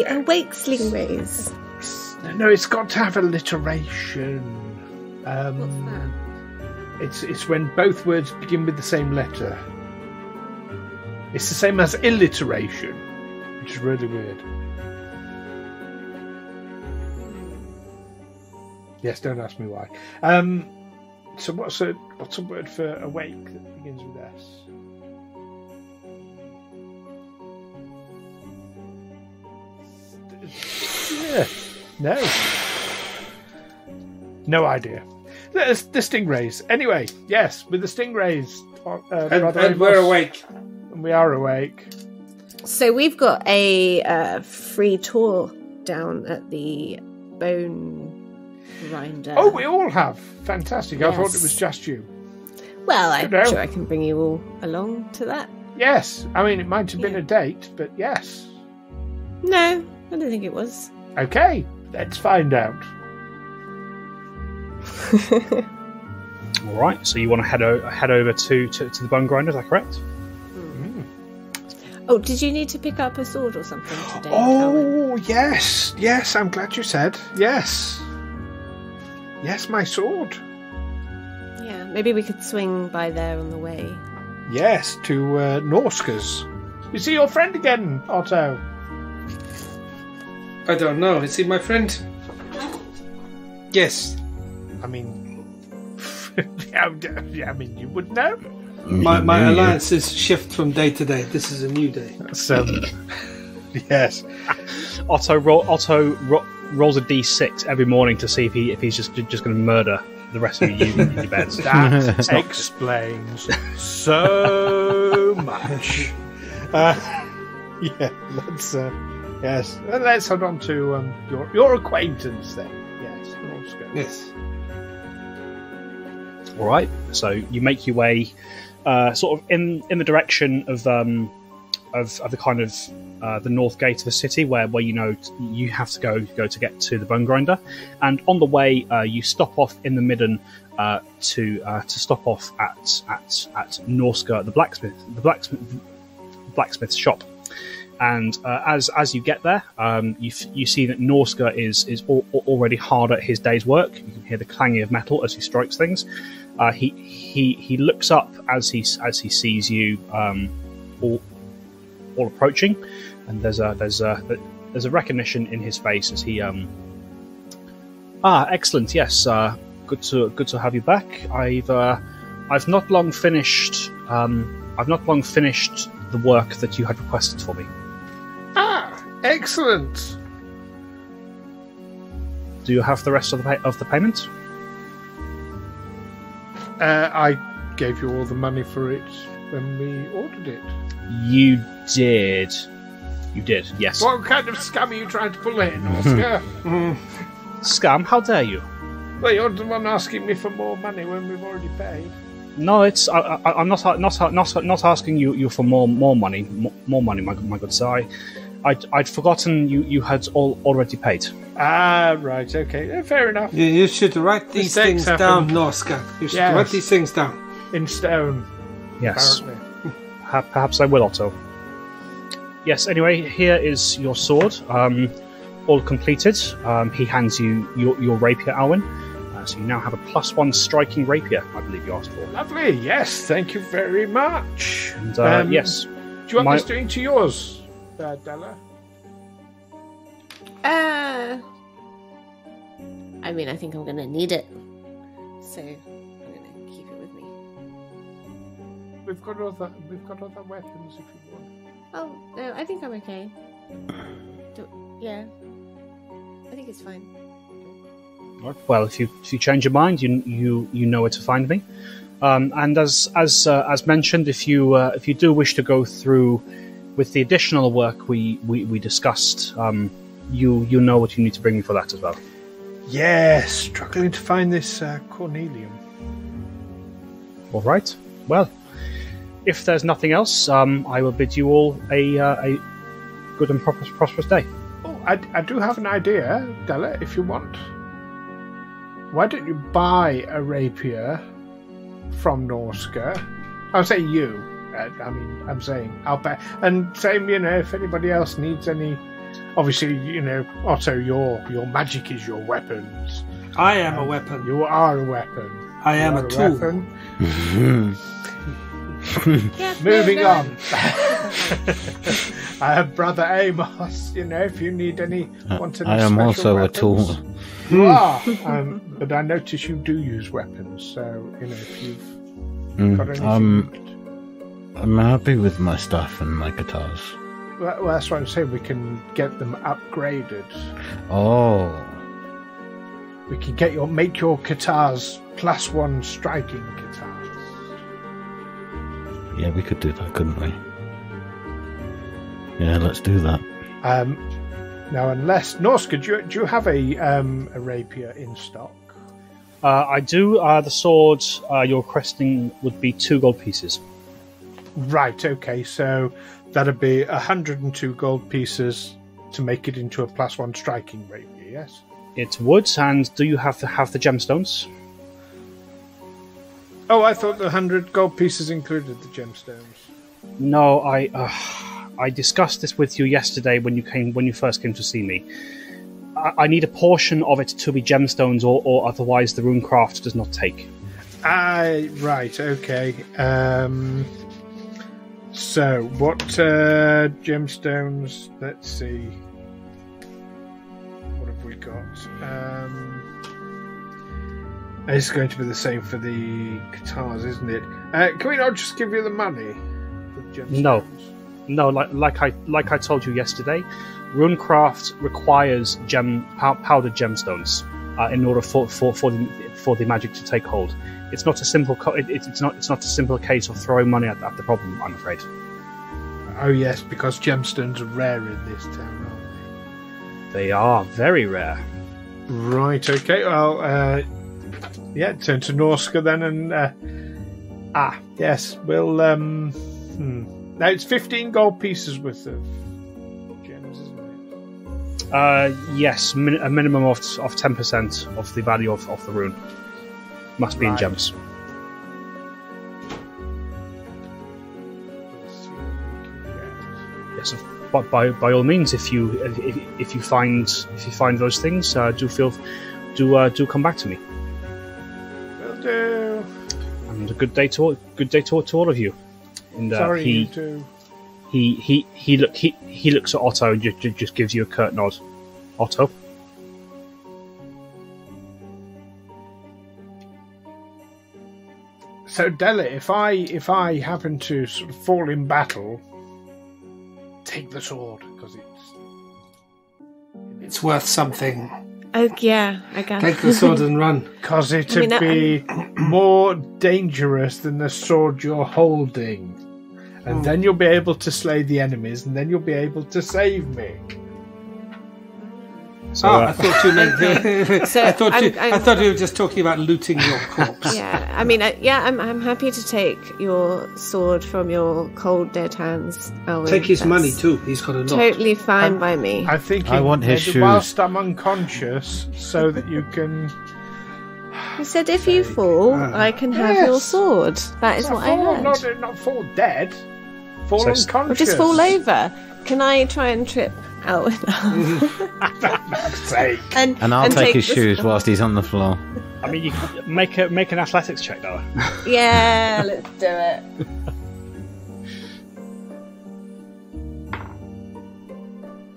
awake stingrays. No, it's got to have alliteration. What's that? It's when both words begin with the same letter. It's the same as alliteration, which is really weird. Yes, don't ask me why. So what's a word for awake that begins with S? Yeah. No idea. The stingrays. Anyway, yes, with the stingrays. And we're awake. And we are awake. So we've got a free tour down at the bone grinder. Oh, we all have. Fantastic. Yes. I thought it was just you. Well, I'm Good sure I can bring you all along to that. Yes. I mean, it might have been a date, but yes. No, I don't think it was. Okay, let's find out. All right. So you want to head over to the bone grinder? Is that correct? Oh, did you need to pick up a sword or something today? Oh, yes. Yes, I'm glad you said. Yes. Yes, my sword. Yeah, maybe we could swing by there on the way. Yes, to Norska's. You see your friend again, Otto? I don't know. Is he my friend? Yes. I mean, I mean, you would know. My alliances shift from day to day. This is a new day. So, yes. Otto rolls a d6 every morning to see if he's just going to murder the rest of you in your beds. That explains so much. Yeah, let's let's head on to your acquaintance then. Yes, Norska. Yes. All right. So you make your way, sort of in the direction of the kind of the north gate of the city, where you know you have to go to get to the bone grinder, and on the way you stop off in the midden to stop off at Norska, the blacksmith shop. And as you get there, you see that Norska is already hard at his day's work. You can hear the clanging of metal as he strikes things. He looks up as he sees you all approaching, and there's a recognition in his face as he excellent, yes, good to have you back. I've not long finished the work that you had requested for me. Excellent. Do you have the rest of the payment? I gave you all the money for it when we ordered it. You did. Yes. What kind of scam are you trying to pull in, Oscar? Scam? How dare you? Well, you're the one asking me for more money when we've already paid. No, it's I'm not asking you for more money, my good sir. I'd forgotten you had already paid. Right, okay, fair enough. You should write these things down, Norska. You should write these things down in stone. Yes, apparently. Perhaps I will, Otto. Yes. Anyway, here is your sword, all completed. He hands you your rapier, Alwyn. So you now have a +1 striking rapier, I believe you asked for. Lovely, yes, thank you very much. And, yes. Do you want this doing to yours, Della? I mean, I think I'm going to need it. So I'm going to keep it with me. We've got other weapons if you want. Oh, no, I think I'm okay. Yeah. I think it's fine. Well, if you change your mind, you know where to find me. And as mentioned, if you do wish to go through with the additional work we discussed, you know what you need to bring me for that as well. Yes, struggling to find this cornelium. All right. Well, if there's nothing else, I will bid you all a good and prosperous day. Oh, I do have an idea, Della, if you want. Why don't you buy a rapier from Norska? I'll say you. I'm saying I'll pay. And same, if anybody else needs any. Obviously, Otto, your magic is your weapons. I am a weapon. You are a weapon. I am a tool. Moving on. I have Brother Amos. If you need any, I am also weapons, a tool. You are, but I notice you do use weapons. So if you've got anything. I'm happy with my stuff and my guitars. Well, that's what I'm saying. We can get them upgraded. Oh. We can make your guitars +1 striking guitars. Yeah, we could do that, couldn't we? Yeah, let's do that. Now, unless Norska, do you have a rapier in stock? I do. The sword you're requesting would be 2 gold pieces. Right. Okay. So that'd be 102 gold pieces to make it into a +1 striking rapier. Yes. It would. And do you have the gemstones? Oh, I thought the 100 gold pieces included the gemstones. No, I discussed this with you yesterday when you first came to see me. I need a portion of it to be gemstones, or otherwise the runecraft does not take. Right. Okay. So, what gemstones? Let's see. What have we got? It's going to be the same for the guitars, isn't it? Can we not just give you the money for the gemstones? No. Like I told you yesterday, runecraft requires powdered gemstones in order for the magic to take hold. It's not a simple. It's not a simple case of throwing money at the problem, I'm afraid. Oh yes, because gemstones are rare in this town, aren't they? They are very rare. Right. Okay. Well, turn to Norska then, and yes, we'll. Now it's 15 gold pieces worth of gems, isn't it? Yes, a minimum of 10% of the value of the rune must be in gems. Yes, but by all means, if you find those things, do come back to me. Will do. And a good day to all of you. And Sorry, you too. He looks at Otto and just gives you a curt nod. Otto. So Della, if I happen to sort of fall in battle, take the sword because it's worth something. Oh yeah, I guess. Take the sword and run. Because it'd be more dangerous than the sword you're holding. And then you'll be able to slay the enemies, and then you'll be able to save me. So, I thought you meant. I thought you were just talking about looting your corpse. Yeah, I mean, I'm happy to take your sword from your cold dead hands. Owen. Take his money too. He's got a lot. Totally fine by me. I think I want his shoes whilst I'm unconscious, so that you can. You said if you fall, I can have your sword. That is what I heard. Not fall dead. Fall unconscious. Or just fall over. Can I try and trip Owen? Sake. And I'll take his shoes whilst he's on the floor. I mean, you can make an athletics check, though. Yeah, let's do it.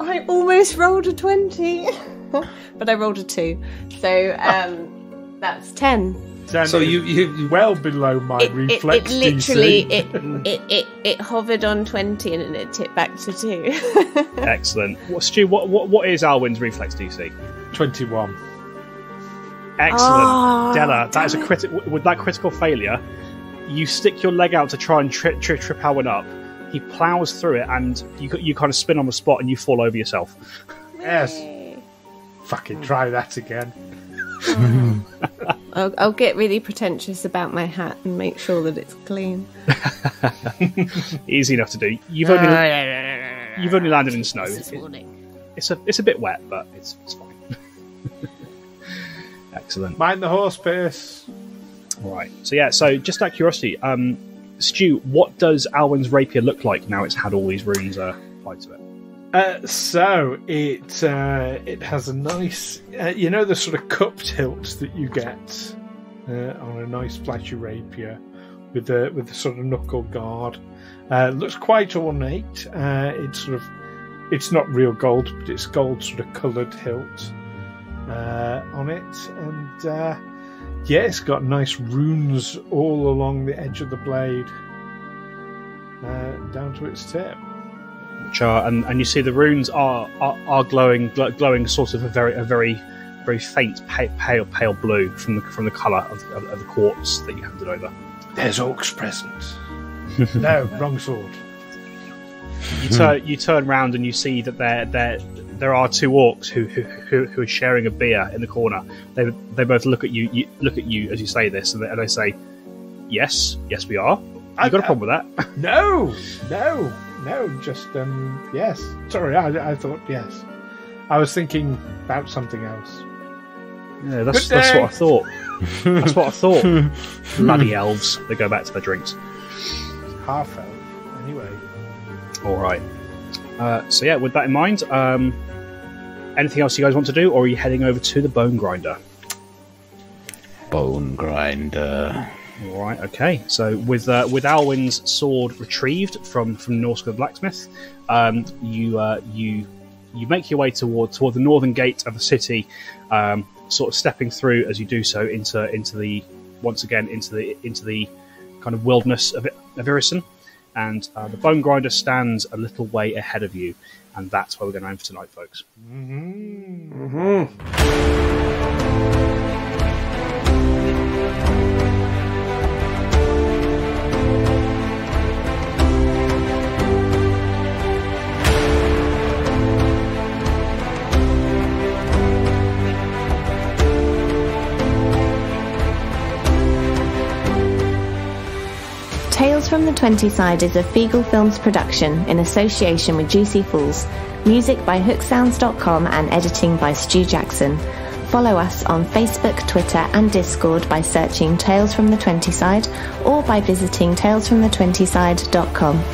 I almost rolled a 20, but I rolled a 2. So that's 10. So you well below my reflex DC. It hovered on 20 and then it tipped back to 2. Excellent. Stu, what is Alwyn's reflex DC? 21. Excellent. Della, that is a critical. With that critical failure, You stick your leg out to try and trip Alwyn up. He plows through it, and you kind of spin on the spot, and you fall over yourself. Yes. Fucking try that again. I'll get really pretentious about my hat and make sure that it's clean. Easy enough to do. You've only landed in snow. It's a bit wet, but it's fine. Excellent. Mind the horse pace. Right. So just out of curiosity, Stu, what does Alwyn's rapier look like now it's had all these runes applied to it? So it has a nice, the sort of cupped hilt that you get on a nice flashy rapier with the sort of knuckle guard. Looks quite ornate. It's not real gold, but it's gold sort of coloured hilt on it, and it's got nice runes all along the edge of the blade down to its tip. And you see the runes are glowing sort of a very faint pale blue from the colour of the quartz that you handed over. There's orcs present. No, wrong sword. You turn round and you see that there are two orcs who are sharing a beer in the corner. They both look at you as you say this, and they say, yes we are. You got a problem with that? No, just yes. Sorry, I thought yes. I was thinking about something else. Yeah, that's what I thought. That's what I thought. Bloody elves. They go back to their drinks. Half elf, anyway. All right. With that in mind, anything else you guys want to do, or are you heading over to the bone grinder? Bone grinder. All right. Okay. So with Alwyn's sword retrieved from Norsk the blacksmith, you make your way toward the northern gate of the city, sort of stepping through as you do so into the kind of wilderness of Irison, and the bone grinder stands a little way ahead of you, and that's where we're going to aim for tonight, folks. Tales from the 20 Side is a Feagle Films production in association with Juicy Fools. Music by hooksounds.com and editing by Stu Jackson. Follow us on Facebook, Twitter and Discord by searching Tales from the 20 Side or by visiting talesfromthe20side.com.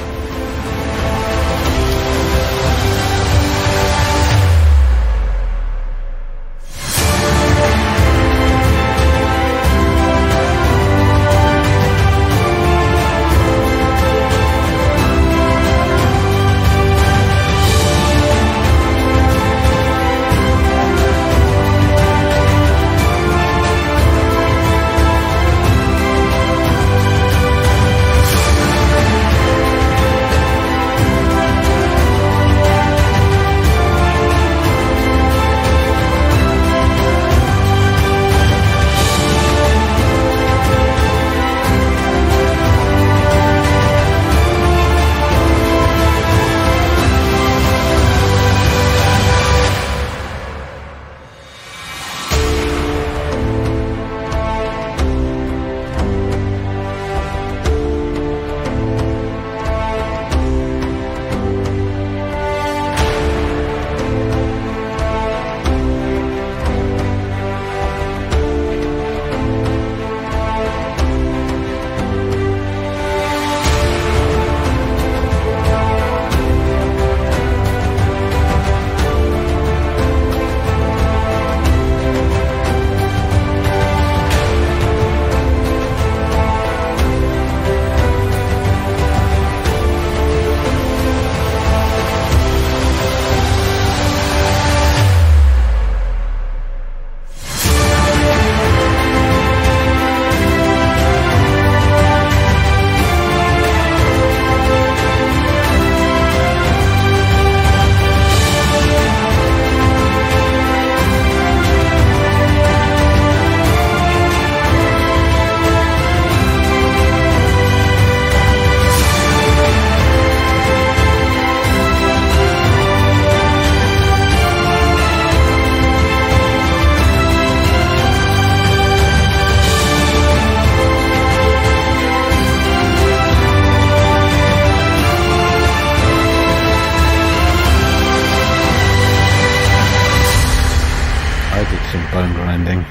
bone grinding.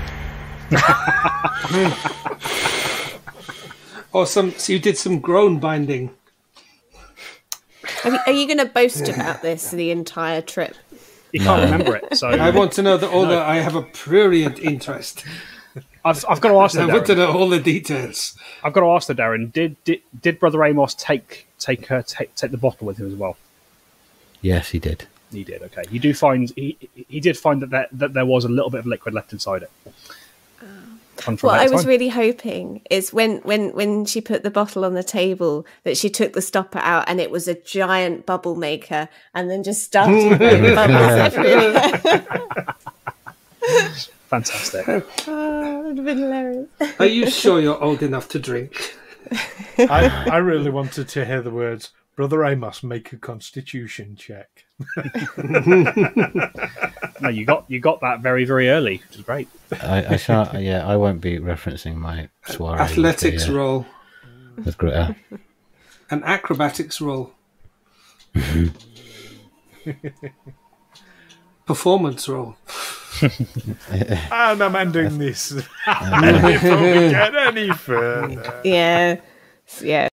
So you did some groan binding. Are you going to boast about this the entire trip? You can't remember it, so I want to know that I have a prurient interest. I've got to ask I the want to Darren. know all the details. I've got to ask the Darren. Did Brother Amos take the bottle with him as well? Yes, he did. He did. Okay. You do find he did find that there was a little bit of liquid left inside it. What I was really hoping is when she put the bottle on the table that she took the stopper out and it was a giant bubble maker and then just started blowing bubbles everywhere. Fantastic. Oh, that would have been hilarious. Are you sure you're old enough to drink? I really wanted to hear the words, Brother Amos, make a constitution check. No, you got that very, very early, which is great. I shan't. Yeah, I won't be referencing my soiree. Athletics roll. With Greta. An acrobatics roll. Performance roll. And I'm ending this before we get any further. Yeah.